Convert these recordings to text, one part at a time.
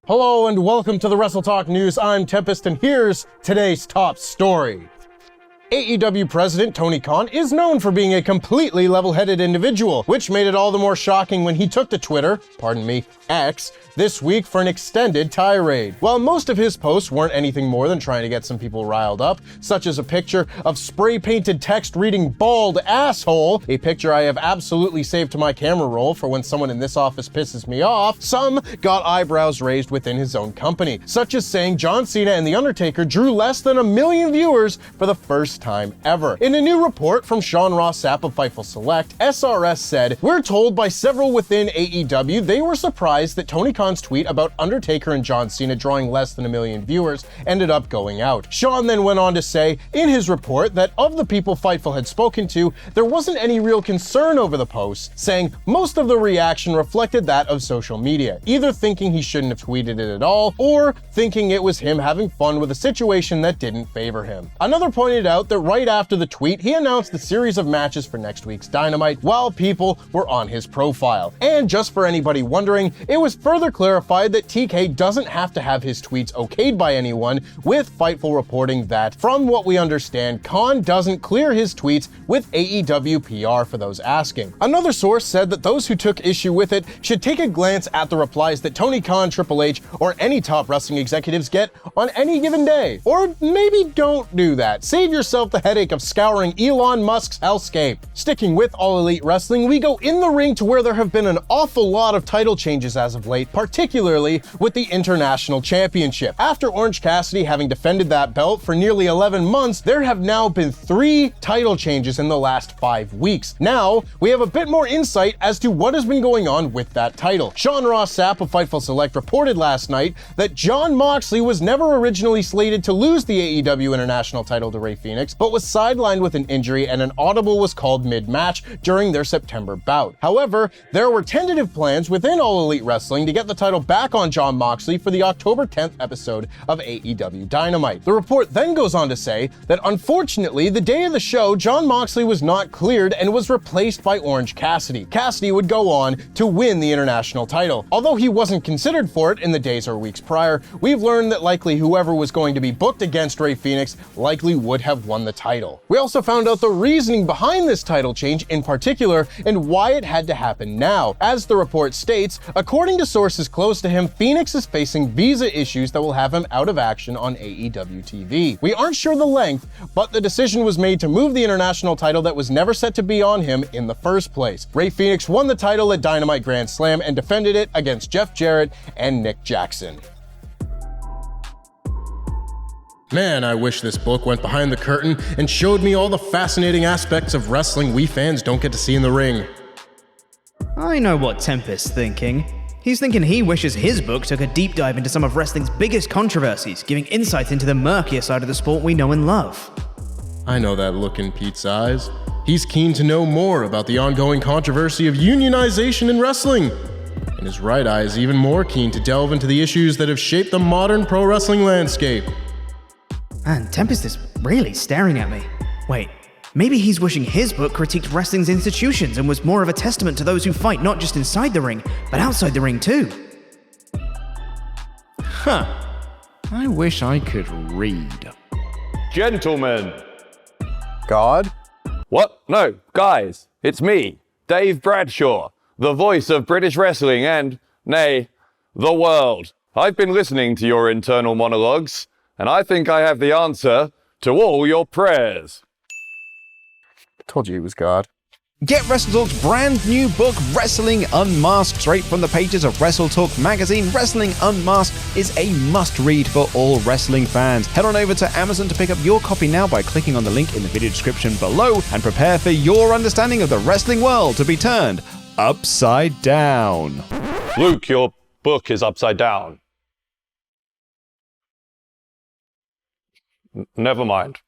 Hello and welcome to the WrestleTalk News. I'm Tempest and here's today's top story. AEW president Tony Khan is known for being a completely level-headed individual, which made it all the more shocking when he took to Twitter, X, this week for an extended tirade. While most of his posts weren't anything more than trying to get some people riled up, such as a picture of spray-painted text reading "bald asshole," a picture I have absolutely saved to my camera roll for when someone in this office pisses me off, some got eyebrows raised within his own company, such as saying John Cena and The Undertaker drew less than 1 million viewers for the first time ever. In a new report from Sean Ross Sapp of Fightful Select, SRS said, "We're told by several within AEW they were surprised that Tony Khan's tweet about Undertaker and John Cena drawing less than 1 million viewers ended up going out." Sean then went on to say in his report that of the people Fightful had spoken to, there wasn't any real concern over the posts, saying most of the reaction reflected that of social media, either thinking he shouldn't have tweeted it at all, or thinking it was him having fun with a situation that didn't favor him. Another pointed out that right after the tweet, he announced the series of matches for next week's Dynamite while people were on his profile. And just for anybody wondering, it was further clarified that TK doesn't have to have his tweets okayed by anyone, with Fightful reporting that, from what we understand, Khan doesn't clear his tweets with AEW PR for those asking. Another source said that those who took issue with it should take a glance at the replies that Tony Khan, Triple H, or any top wrestling executives get on any given day. Or maybe don't do that. Save yourself the headache of scouring Elon Musk's hellscape. Sticking with All Elite Wrestling, we go in the ring to where there have been an awful lot of title changes as of late, particularly with the International Championship. After Orange Cassidy having defended that belt for nearly 11 months, there have now been 3 title changes in the last 5 weeks. Now, we have a bit more insight as to what has been going on with that title. Sean Ross Sapp of Fightful Select reported last night that Jon Moxley was never originally slated to lose the AEW International title to Rey Fenix, but was sidelined with an injury and an audible was called mid-match during their September bout. However, there were tentative plans within All Elite Wrestling to get the title back on Jon Moxley for the October 10th episode of AEW Dynamite. The report then goes on to say that unfortunately, the day of the show, Jon Moxley was not cleared and was replaced by Orange Cassidy. Cassidy would go on to win the international title. Although he wasn't considered for it in the days or weeks prior, we've learned that likely whoever was going to be booked against Rey Fenix likely would have won the title. We also found out the reasoning behind this title change in particular and why it had to happen now. As the report states, according to sources close to him, Fenix is facing visa issues that will have him out of action on AEW TV. We aren't sure the length, but the decision was made to move the international title that was never set to be on him in the first place. Rey Fenix won the title at Dynamite Grand Slam and defended it against Jeff Jarrett and Nick Jackson. Man, I wish this book went behind the curtain and showed me all the fascinating aspects of wrestling we fans don't get to see in the ring. I know what Tempest's thinking. He's thinking he wishes his book took a deep dive into some of wrestling's biggest controversies, giving insight into the murkier side of the sport we know and love. I know that look in Pete's eyes. He's keen to know more about the ongoing controversy of unionization in wrestling. And his right eye is even more keen to delve into the issues that have shaped the modern pro wrestling landscape. Man, Tempest is really staring at me. Wait, maybe he's wishing his book critiqued wrestling's institutions and was more of a testament to those who fight not just inside the ring, but outside the ring too. Huh. I wish I could read. Gentlemen. God? What? No, guys. It's me, Dave Bradshaw, the voice of British wrestling and, nay, the world. I've been listening to your internal monologues, and I think I have the answer to all your prayers. Told you he was God. Get WrestleTalk's brand new book, Wrestling Unmasked, straight from the pages of WrestleTalk magazine. Wrestling Unmasked is a must-read for all wrestling fans. Head on over to Amazon to pick up your copy now by clicking on the link in the video description below and prepare for your understanding of the wrestling world to be turned upside down. Luke, your book is upside down. Never mind.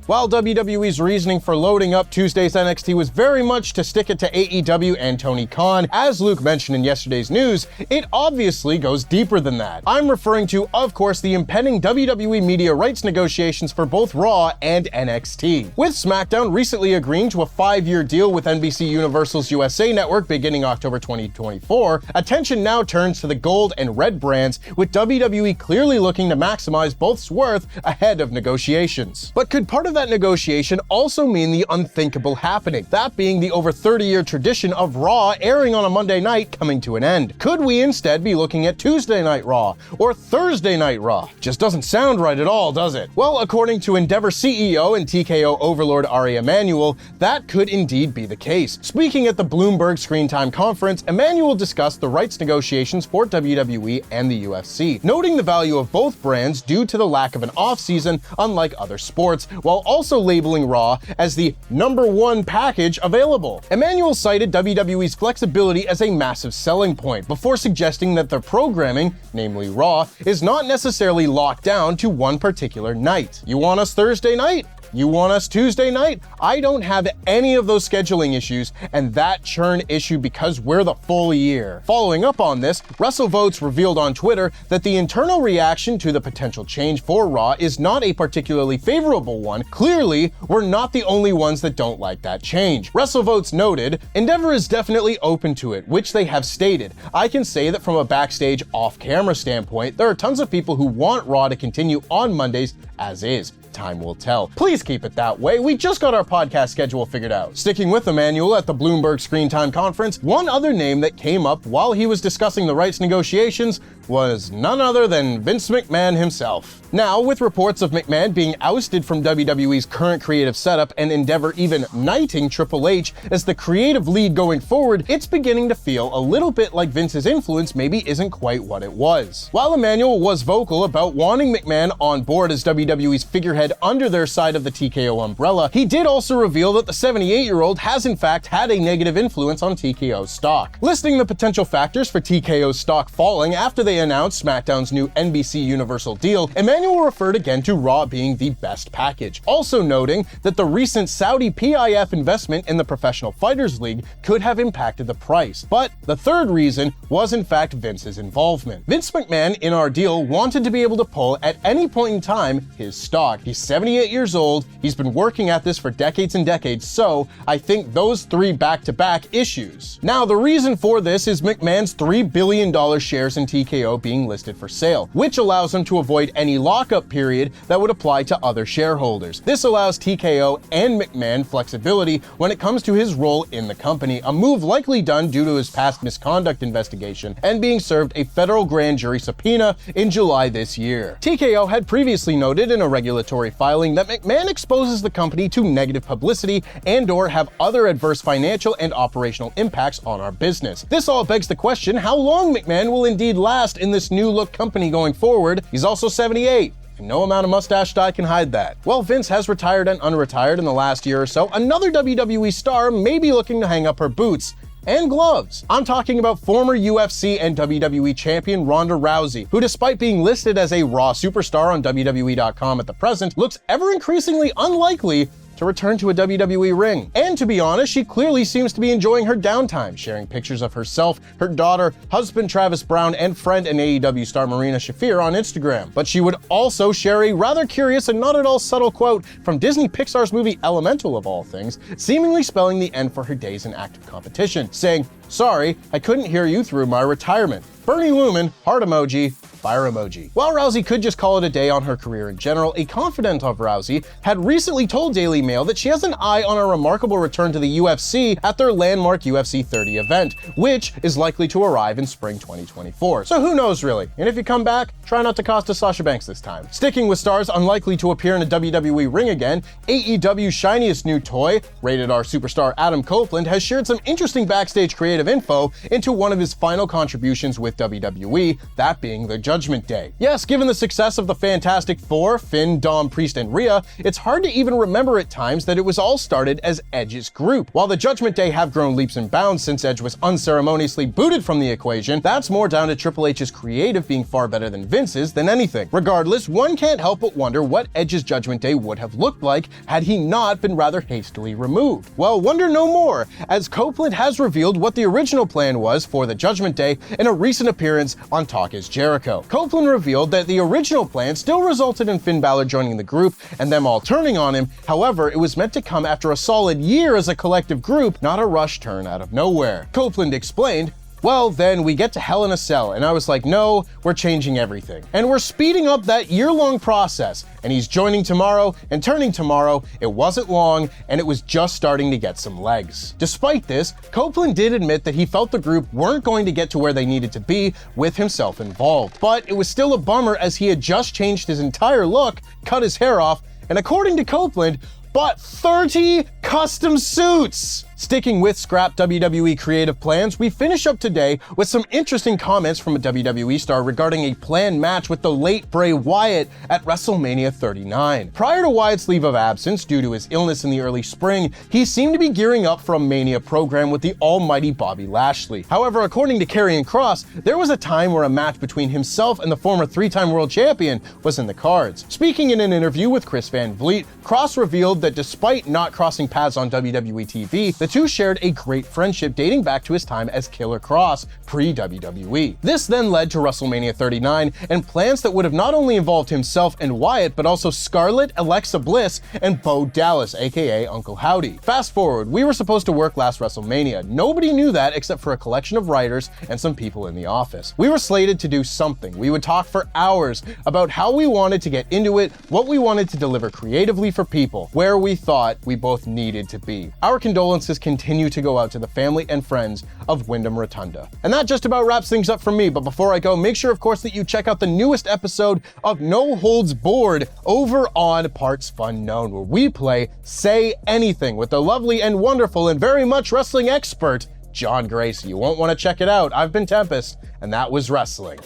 While WWE's reasoning for loading up Tuesday's NXT was very much to stick it to AEW and Tony Khan, as Luke mentioned in yesterday's news, it obviously goes deeper than that. I'm referring to, of course, the impending WWE media rights negotiations for both Raw and NXT. With SmackDown recently agreeing to a 5-year deal with NBC Universal's USA Network beginning October 2024, attention now turns to the gold and red brands, with WWE clearly looking to maximize both's worth ahead of negotiations. But could part of that negotiation also mean the unthinkable happening, that being the over 30-year tradition of Raw airing on a Monday night coming to an end? Could we instead be looking at Tuesday Night Raw or Thursday Night Raw? Just doesn't sound right at all, does it? Well, according to Endeavor CEO and TKO overlord Ari Emanuel, that could indeed be the case. Speaking at the Bloomberg Screen Time conference, Emanuel discussed the rights negotiations for WWE and the UFC, noting the value of both brands due to the lack of an off-season unlike other sports, while also labeling Raw as the #1 package available. Emanuel cited WWE's flexibility as a massive selling point, before suggesting that their programming, namely Raw, is not necessarily locked down to one particular night. You want us Thursday night? You want us Tuesday night? I don't have any of those scheduling issues and that churn issue because we're the full year. Following up on this, WrestleVotes revealed on Twitter that the internal reaction to the potential change for Raw is not a particularly favorable one. Clearly, we're not the only ones that don't like that change. WrestleVotes noted, Endeavor is definitely open to it, which they have stated. I can say that from a backstage off-camera standpoint, there are tons of people who want Raw to continue on Mondays as is. Time will tell. Please keep it that way. We just got our podcast schedule figured out. Sticking with Emanuel at the Bloomberg Screen Time conference, one other name that came up while he was discussing the rights negotiations was none other than Vince McMahon himself. Now, with reports of McMahon being ousted from WWE's current creative setup and Endeavor even knighting Triple H as the creative lead going forward, it's beginning to feel a little bit like Vince's influence maybe isn't quite what it was. While Emanuel was vocal about wanting McMahon on board as WWE's figurehead under their side of the TKO umbrella, he did also reveal that the 78-year-old has in fact had a negative influence on TKO's stock. Listing the potential factors for TKO's stock falling after they announced SmackDown's new NBC Universal deal, Emanuel referred again to Raw being the best package, also noting that the recent Saudi PIF investment in the Professional Fighters League could have impacted the price. But the third reason was in fact Vince's involvement. Vince McMahon in our deal wanted to be able to pull at any point in time his stock. He's 78 years old, he's been working at this for decades and decades, so I think those three back-to-back issues. Now, the reason for this is McMahon's $3 billion shares in TKO being listed for sale, which allows him to avoid any lockup period that would apply to other shareholders. This allows TKO and McMahon flexibility when it comes to his role in the company, a move likely done due to his past misconduct investigation and being served a federal grand jury subpoena in July this year. TKO had previously noted in a regulatory filing that McMahon exposes the company to negative publicity and/or have other adverse financial and operational impacts on our business. This all begs the question how long McMahon will indeed last in this new look company going forward. He's also 78. And no amount of mustache dye can hide that. While Vince has retired and unretired in the last year or so, another WWE star may be looking to hang up her boots and gloves. I'm talking about former UFC and WWE champion Ronda Rousey, who despite being listed as a Raw superstar on WWE.com at the present, looks ever increasingly unlikely to return to a WWE ring. And to be honest, she clearly seems to be enjoying her downtime, sharing pictures of herself, her daughter, husband Travis Brown, and friend and AEW star Marina Shafir on Instagram. But she would also share a rather curious and not at all subtle quote from Disney Pixar's movie Elemental of all things, seemingly spelling the end for her days in active competition, saying, "Sorry, I couldn't hear you through my retirement. Bernie Lumen, heart emoji, fire emoji." While Rousey could just call it a day on her career in general, a confidant of Rousey had recently told Daily Mail that she has an eye on a remarkable return to the UFC at their landmark UFC 30 event, which is likely to arrive in spring 2024. So who knows really? And if you come back, try not to cost us Sasha Banks this time. Sticking with stars unlikely to appear in a WWE ring again, AEW's shiniest new toy, rated R superstar Adam Copeland, has shared some interesting backstage creative creative info into one of his final contributions with WWE, that being the Judgment Day. Yes, given the success of the Fantastic Four, Finn, Dom, Priest, and Rhea, it's hard to even remember at times that it was all started as Edge's group. While the Judgment Day have grown leaps and bounds since Edge was unceremoniously booted from the equation, that's more down to Triple H's creative being far better than Vince's than anything. Regardless, one can't help but wonder what Edge's Judgment Day would have looked like had he not been rather hastily removed. Well, wonder no more, as Copeland has revealed what the original plan was for the Judgment Day in a recent appearance on Talk Is Jericho. Copeland revealed that the original plan still resulted in Finn Balor joining the group and them all turning on him. However, it was meant to come after a solid year as a collective group, not a rush turn out of nowhere. Copeland explained, "Well, then we get to Hell in a Cell, and I was like, no, we're changing everything. And we're speeding up that year-long process, and he's joining tomorrow and turning tomorrow. It wasn't long, and it was just starting to get some legs." Despite this, Copeland did admit that he felt the group weren't going to get to where they needed to be with himself involved. But it was still a bummer as he had just changed his entire look, cut his hair off, and according to Copeland, bought 30 custom suits! Sticking with scrap WWE creative plans, we finish up today with some interesting comments from a WWE star regarding a planned match with the late Bray Wyatt at WrestleMania 39. Prior to Wyatt's leave of absence due to his illness in the early spring, he seemed to be gearing up for a Mania program with the almighty Bobby Lashley. However, according to Karrion Kross, there was a time where a match between himself and the former three-time world champion was in the cards. Speaking in an interview with Chris Van Vliet, Kross revealed that despite not crossing paths on WWE TV, the two shared a great friendship dating back to his time as Killer Kross pre-WWE. This then led to WrestleMania 39 and plans that would have not only involved himself and Wyatt, but also Scarlett, Alexa Bliss, and Bo Dallas, aka Uncle Howdy. Fast forward, we were supposed to work last WrestleMania. Nobody knew that except for a collection of writers and some people in the office. We were slated to do something. We would talk for hours about how we wanted to get into it, what we wanted to deliver creatively for people, where we thought we both needed to be. Our condolences continue to go out to the family and friends of Wyndham Rotunda. And that just about wraps things up for me, but before I go, make sure of course that you check out the newest episode of No Holds Board over on Parts Fun Known, where we play Say Anything with the lovely and wonderful and very much wrestling expert, John Gracie. You won't want to check it out. I've been Tempest, and that was wrestling.